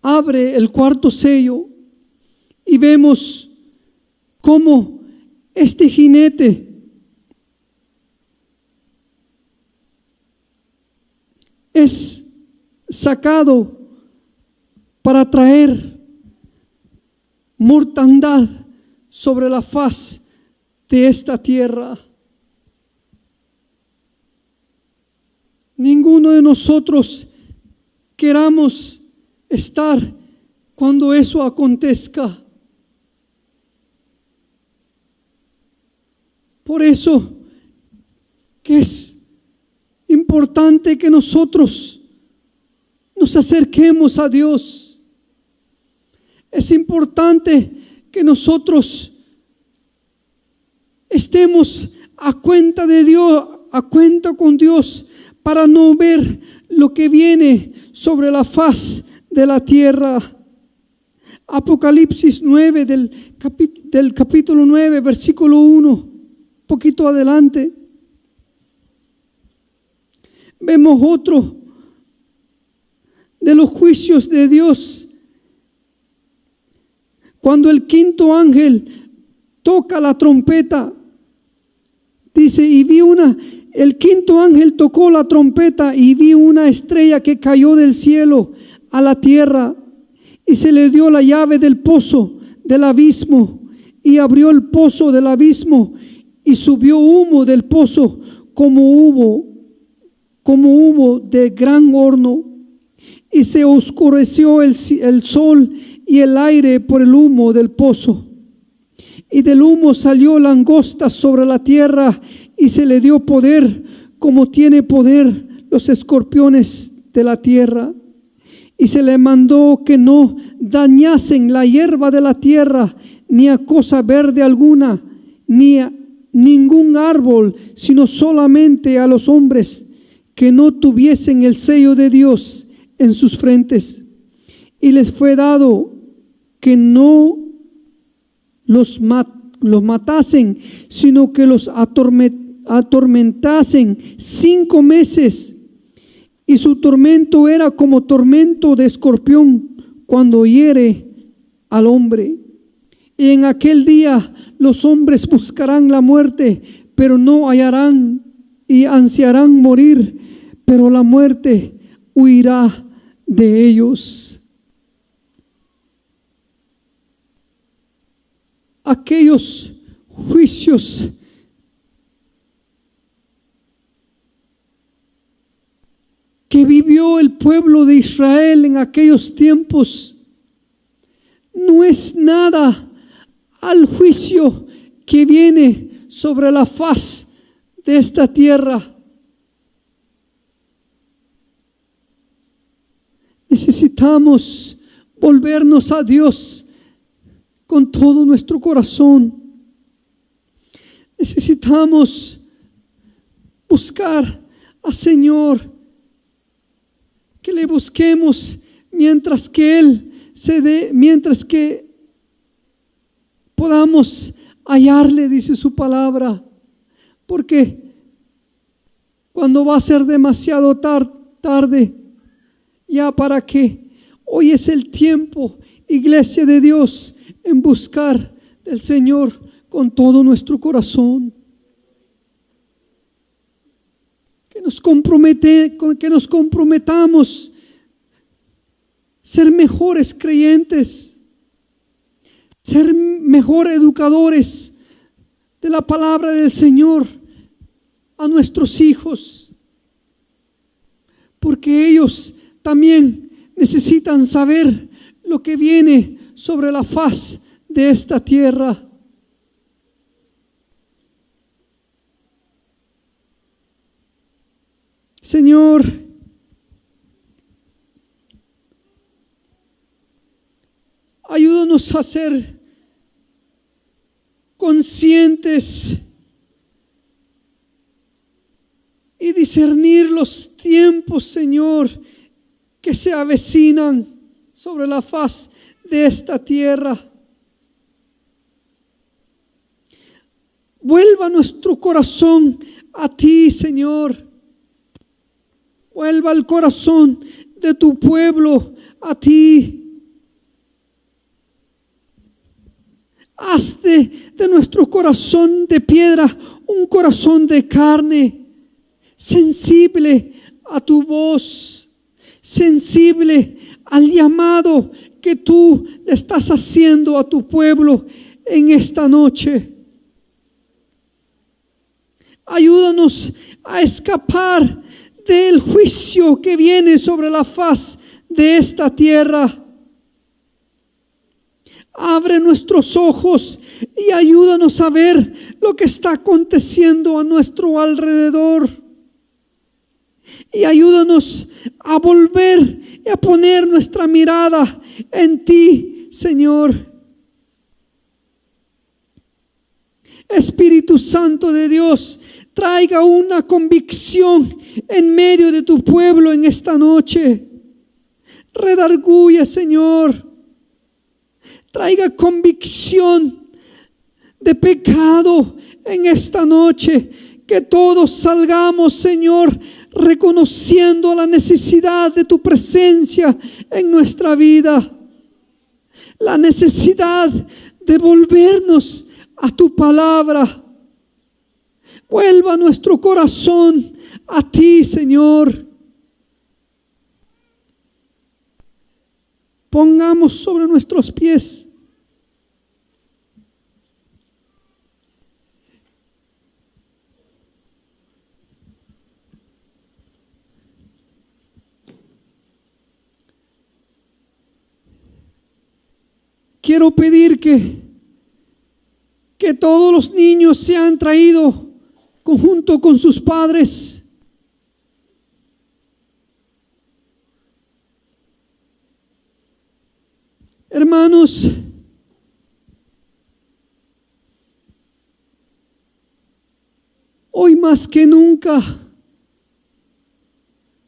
abre el cuarto sello, y vemos cómo este jinete es sacado para traer mortandad sobre la faz de esta tierra. Ninguno de nosotros queramos estar cuando eso acontezca. Por eso que es importante que nosotros nos acerquemos a Dios. Es importante que nosotros estemos a cuenta de Dios, a cuenta con Dios, para no ver lo que viene sobre la faz de la tierra. Apocalipsis 9, del capítulo 9, versículo 1, poquito adelante, vemos otro de los juicios de Dios. Cuando el quinto ángel toca la trompeta, dice, el quinto ángel tocó la trompeta y vi una estrella que cayó del cielo a la tierra, y se le dio la llave del pozo del abismo, y abrió el pozo del abismo, y subió humo del pozo como humo de gran horno, y se oscureció el sol y el aire por el humo del pozo. Y del humo salió langostas sobre la tierra, y se le dio poder como tiene poder los escorpiones de la tierra. Y se le mandó que no dañasen la hierba de la tierra, ni a cosa verde alguna, ni a ningún árbol, sino solamente a los hombres que no tuviesen el sello de Dios en sus frentes. Y les fue dado que no los los matasen, sino que los atormentasen 5 meses. Y su tormento era como tormento de escorpión cuando hiere al hombre. Y en aquel día los hombres buscarán la muerte, pero no hallarán, y ansiarán morir, pero la muerte huirá de ellos. Aquellos juicios que vivió el pueblo de Israel en aquellos tiempos no es nada al juicio que viene sobre la faz de esta tierra. Necesitamos volvernos a Dios con todo nuestro corazón. Necesitamos buscar al Señor, que le busquemos mientras que Él se dé, mientras que podamos hallarle, dice su palabra, porque cuando va a ser demasiado tarde, ya para qué. Hoy es el tiempo, iglesia de Dios, en buscar del Señor con todo nuestro corazón. Que nos comprometamos ser mejores creyentes, ser mejor educadores de la palabra del Señor a nuestros hijos, porque ellos también necesitan saber lo que viene sobre la faz de esta tierra. Señor, ayúdanos a ser conscientes y discernir los tiempos, Señor, que se avecinan sobre la faz de esta tierra. Vuelva nuestro corazón a ti, Señor. Vuelva el corazón de tu pueblo a ti. Hazte de nuestro corazón de piedra un corazón de carne, sensible a tu voz, sensible al llamado que tú le estás haciendo a tu pueblo en esta noche. Ayúdanos a escapar del juicio que viene sobre la faz de esta tierra. Abre nuestros ojos y ayúdanos a ver lo que está aconteciendo a nuestro alrededor. Y ayúdanos a volver y a poner nuestra mirada en ti, Señor. Espíritu Santo de Dios, traiga una convicción en medio de tu pueblo en esta noche. Redarguye, Señor. Traiga convicción de pecado en esta noche. Que todos salgamos, Señor, reconociendo la necesidad de tu presencia en nuestra vida. La necesidad de volvernos a tu palabra. Vuelva nuestro corazón a ti, Señor. Pongamos sobre nuestros pies. Quiero pedir que todos los niños sean traídos junto con sus padres. Hermanos, hoy más que nunca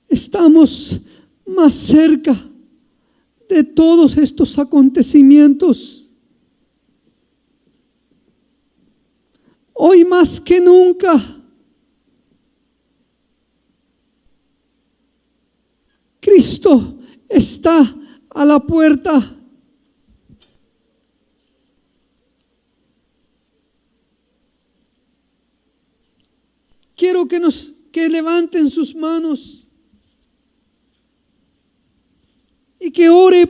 estamos más cerca de todos estos acontecimientos. más que nunca Cristo está a la puerta. Quiero que levanten sus manos y que ore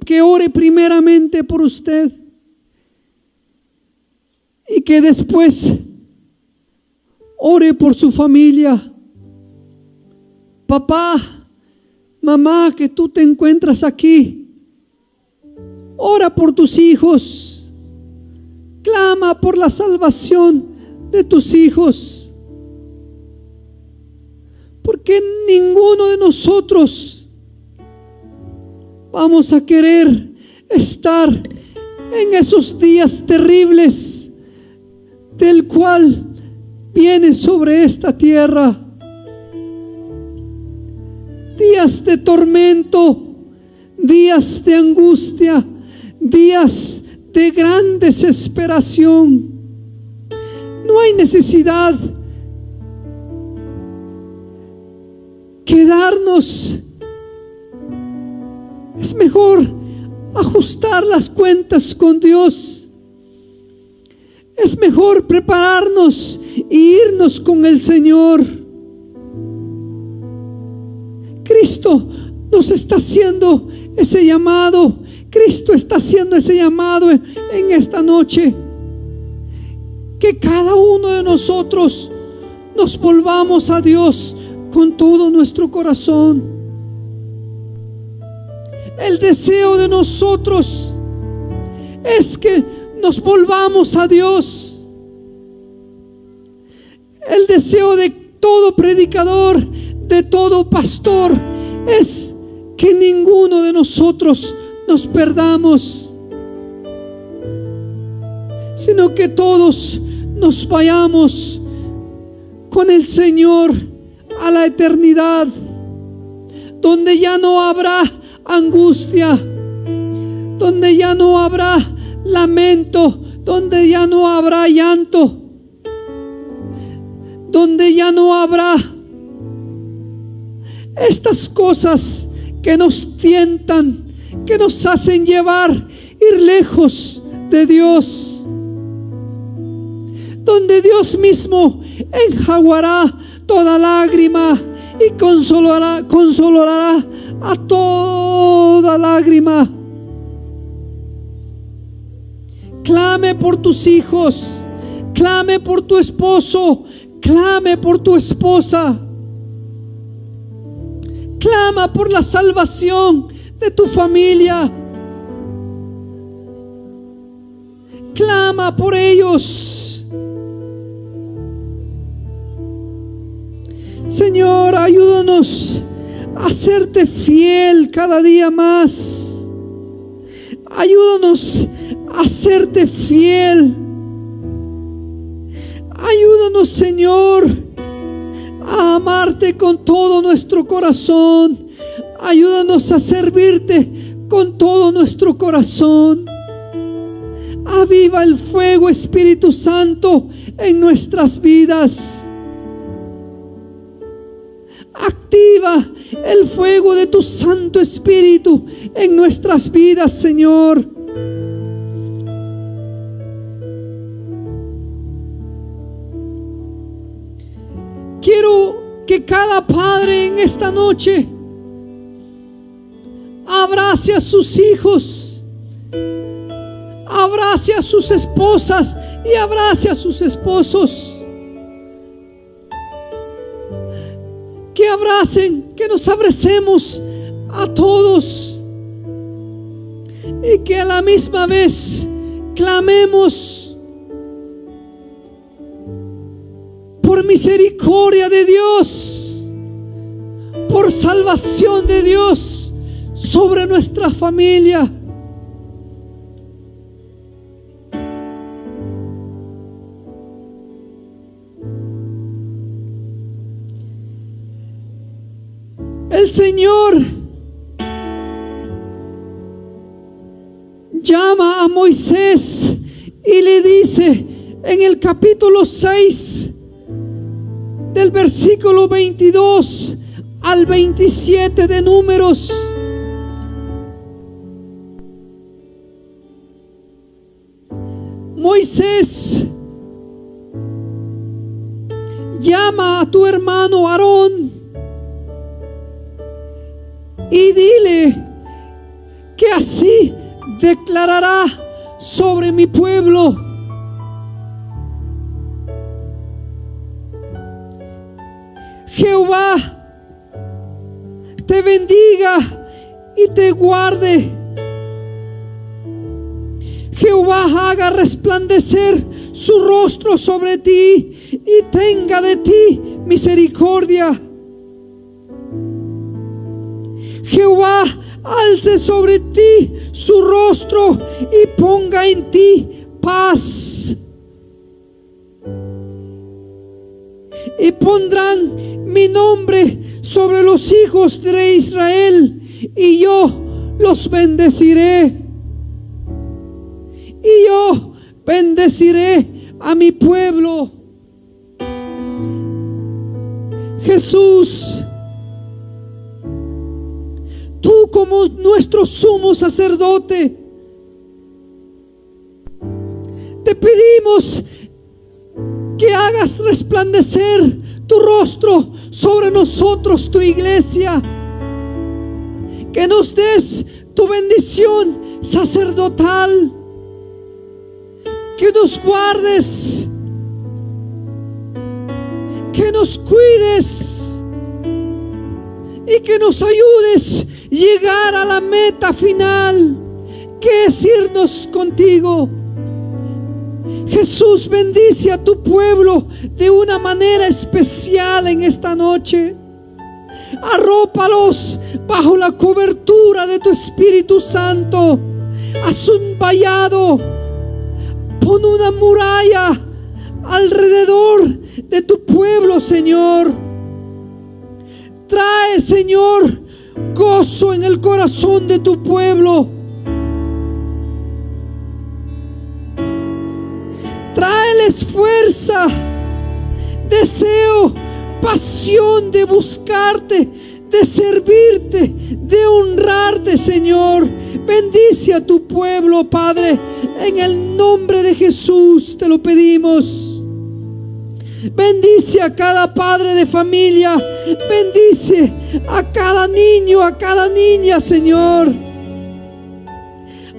que ore primeramente por usted y que después ore por su familia. Papá, mamá, que tú te encuentras aquí, ora por tus hijos, clama por la salvación de tus hijos. Porque ninguno de nosotros vamos a querer estar en esos días terribles del cual viene sobre esta tierra. Días de tormento, días de angustia, días de gran desesperación. No hay necesidad quedarnos. Es mejor ajustar las cuentas con Dios. Es mejor prepararnos e irnos con el Señor. Cristo nos está haciendo ese llamado. Cristo está haciendo ese llamado en esta noche. Que cada uno de nosotros nos volvamos a Dios con todo nuestro corazón. El deseo de nosotros es que nos volvamos a Dios. El deseo de todo predicador, de todo pastor, es que ninguno de nosotros nos perdamos, sino que todos nos vayamos con el Señor a la eternidad, donde ya no habrá angustia, donde ya no habrá lamento, donde ya no habrá llanto, donde ya no habrá estas cosas que nos tientan, que nos hacen ir lejos de Dios, donde Dios mismo enjugará toda lágrima y consolará a toda lágrima. Clame por tus hijos, clame por tu esposo, clame por tu esposa, clama por la salvación de tu familia, clama por ellos. Señor, ayúdanos a serte fiel cada día más. Ayúdanos a serte fiel. Ayúdanos, Señor, a amarte con todo nuestro corazón. Ayúdanos a servirte con todo nuestro corazón. Aviva el fuego, Espíritu Santo, en nuestras vidas. Activa el fuego de tu Santo Espíritu en nuestras vidas, Señor. Quiero que cada padre en esta noche abrace a sus hijos, abrace a sus esposas y abrace a sus esposos. Que abracen, que nos abracemos a todos y que a la misma vez clamemos por misericordia de Dios, por salvación de Dios sobre nuestra familia. El Señor llama a Moisés y le dice: en el capítulo 6, del versículo 22 al 27 de Números. Moisés llama a tu hermano Aarón y dile que así declarará sobre mi pueblo: Jehová te bendiga y te guarde. Jehová haga resplandecer su rostro sobre ti y tenga de ti misericordia. Jehová alce sobre ti su rostro y ponga en ti paz. Y pondrán mi nombre sobre los hijos de Israel, y yo los bendeciré. Y yo bendeciré a mi pueblo. Jesús, tú como nuestro sumo sacerdote, te pedimos que hagas resplandecer tu rostro sobre nosotros, tu iglesia, que nos des tu bendición sacerdotal, que nos guardes, que nos cuides y que nos ayudes a llegar a la meta final, que es irnos contigo. Jesús, bendice a tu pueblo de una manera especial en esta noche. Arrópalos bajo la cobertura de tu Espíritu Santo. Haz un vallado, pon una muralla alrededor de tu pueblo, Señor. Trae, Señor, gozo en el corazón de tu pueblo. Tráeles fuerza, deseo, pasión de buscarte, de servirte, de honrarte, Señor. Bendice a tu pueblo, Padre, en el nombre de Jesús te lo pedimos. Bendice a cada padre de familia, bendice a cada niño, a cada niña, Señor.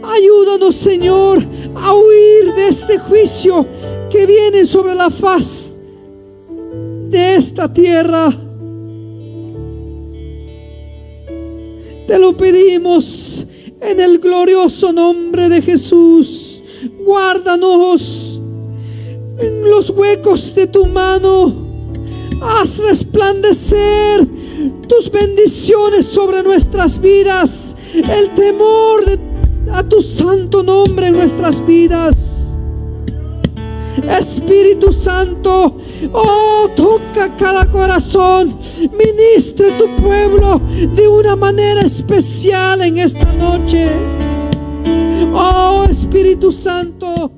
Ayúdanos, Señor, a huir de este juicio que viene sobre la faz de esta tierra. Te lo pedimos en el glorioso nombre de Jesús. Guárdanos en los huecos de tu mano. Haz resplandecer tus bendiciones sobre nuestras vidas, el temor a tu santo nombre en nuestras vidas. Espíritu Santo, oh, toca cada corazón, ministre tu pueblo de una manera especial en esta noche. Oh, Espíritu Santo,